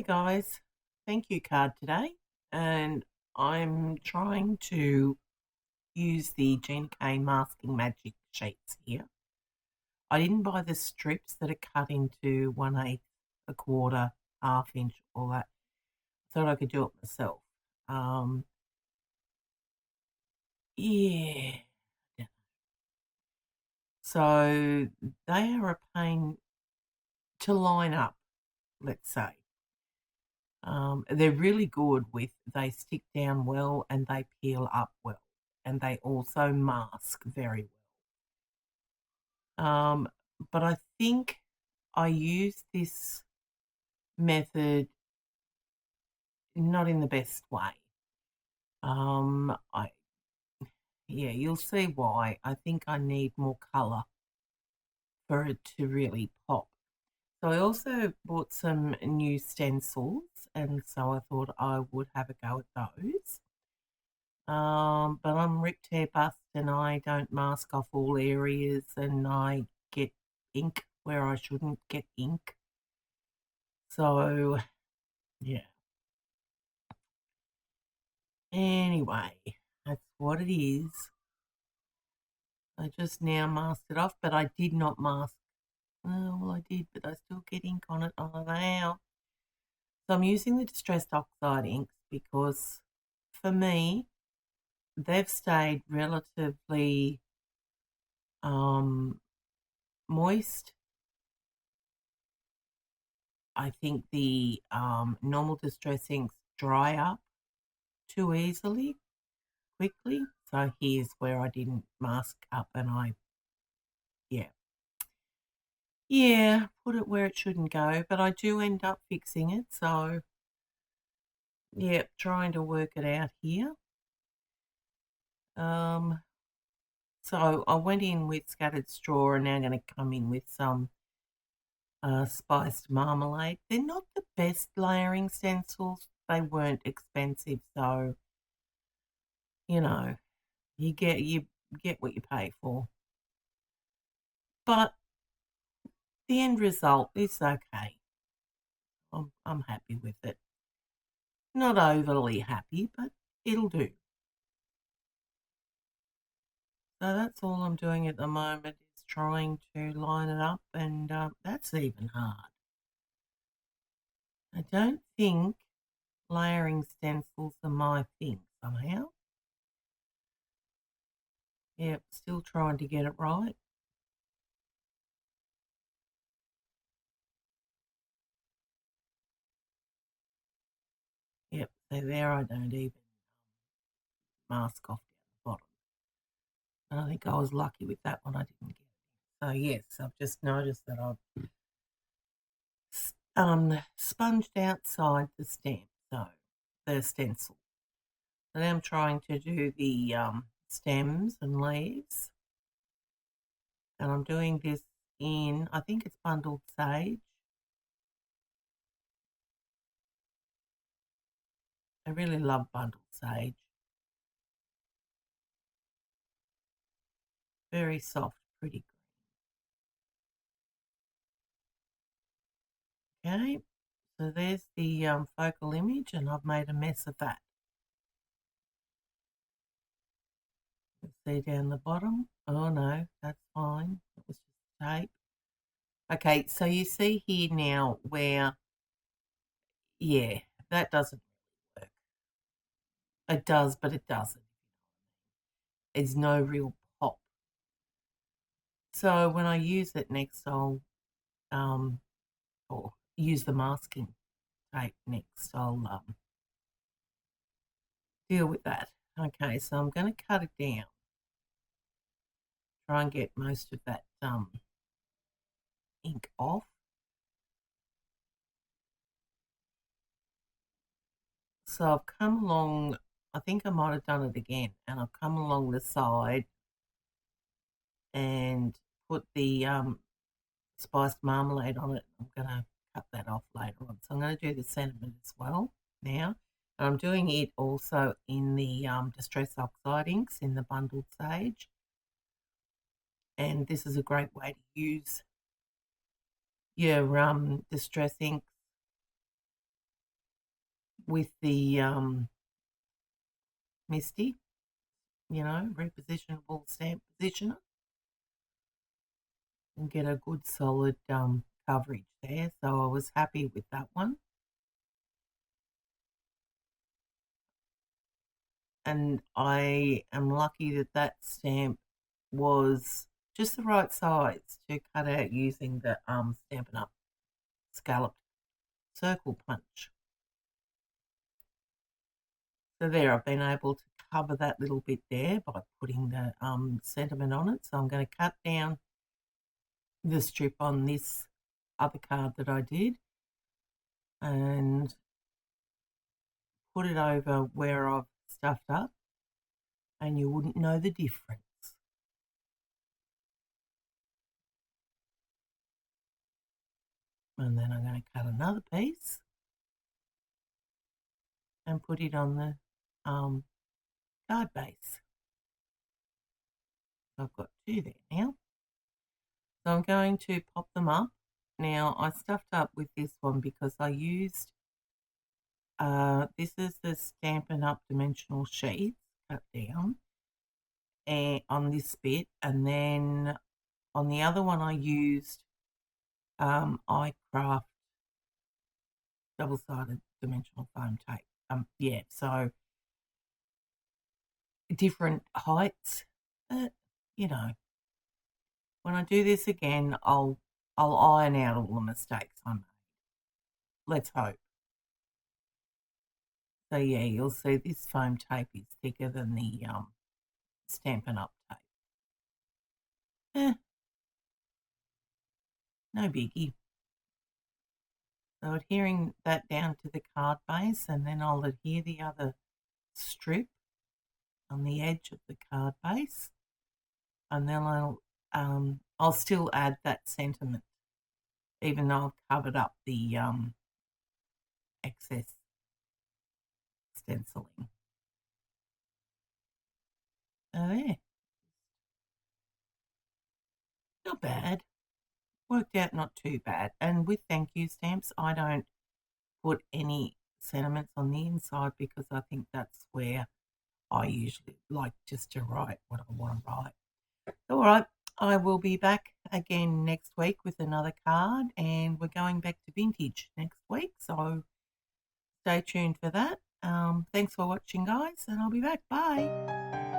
Hi guys, thank you card today, and I'm trying to use the Gina K Masking Magic sheets here. I didn't buy the strips that are cut into 1/8, a quarter, half inch, all that. I thought I could do it myself. Um, yeah. So they are a pain to line up, let's say. They're really good with, they stick down well and they peel up well, and they also mask very well. But I think I use this method not in the best way. I Yeah, you'll see why. I think I need more colour for it to really pop. So I also bought some new stencils, and so I thought I would have a go at those. But I'm rip tear bust and I don't mask off all areas, and I get ink where I shouldn't get ink. So, yeah. Anyway, that's what it is. I just now masked it off, but I did not mask. Oh, well, I did, but I still get ink on it. Oh, now. So I'm using the distressed oxide inks because for me, they've stayed relatively moist. I think the normal distress inks dry up too easily, quickly. So here's where I didn't mask up, and yeah, put it where it shouldn't go. But I do end up fixing it. So, yeah, trying to work it out here. Um, so I went in with scattered straw, and now I'm going to come in with some spiced marmalade. They're not the best layering stencils. They weren't expensive, so you know you get what you pay for. But the end result is okay. I'm happy with it. Not overly happy, but it'll do. So that's all I'm doing at the moment, is trying to line it up, and that's even hard. I don't think layering stencils are my thing somehow. Yep, still trying to get it right. Yep, so there I don't even mask off down the bottom. And I think I was lucky with that one, I didn't get it. So yes, I've just noticed that I've sponged outside the stamp, so the stencil. So now I'm trying to do the stems and leaves, and I'm doing this in, I think it's bundled sage. I really love bundled sage. Very soft, pretty green. Okay, so there's the focal image, and I've made a mess of that. See down the bottom. Oh no, that's fine. It was just tape. Okay, so you see here now where, yeah, that doesn't work. It does, but it doesn't. There's no real pop. So when I use it next, I'll or use the masking tape next. I'll deal with that. Okay, so I'm going to cut it down. Try and get most of that ink off. So I've come along, I think I might have done it again, and I've come along the side and put the spiced marmalade on it. I'm going to cut that off later on. So I'm going to do the sentiment as well now. And I'm doing it also in the Distress Oxide inks in the bundled sage. And this is a great way to use your distress inks with the Misty, repositionable stamp positioner, and get a good solid coverage there. So I was happy with that one. And I am lucky that that stamp was just the right size to cut out using the Stampin' Up scalloped circle punch. So there, I've been able to cover that little bit there by putting the sentiment on it. So I'm going to cut down the strip on this other card that I did and put it over where I've stuffed up, and you wouldn't know the difference. And then I'm going to cut another piece and put it on the card base. I've got two there now. So I'm going to pop them up. Now I stuffed up with this one because I used, this is the Stampin' Up dimensional sheets cut down and on this bit, and then on the other one I used iCraft double-sided dimensional foam tape. Yeah, so different heights. But, when I do this again, I'll iron out all the mistakes I made. Let's hope. So yeah, you'll see this foam tape is thicker than the Stampin' Up tape. No biggie. So adhering that down to the card base, and then I'll adhere the other strip on the edge of the card base, and then I'll still add that sentiment, even though I've covered up the excess stenciling. So there, not bad. Worked out not too bad. And with thank you stamps, I don't put any sentiments on the inside because I think that's where I usually like just to write what I want to write. All right, I will be back again next week with another card, and we're going back to vintage next week, so stay tuned for that. Thanks for watching, guys, and I'll be back. Bye.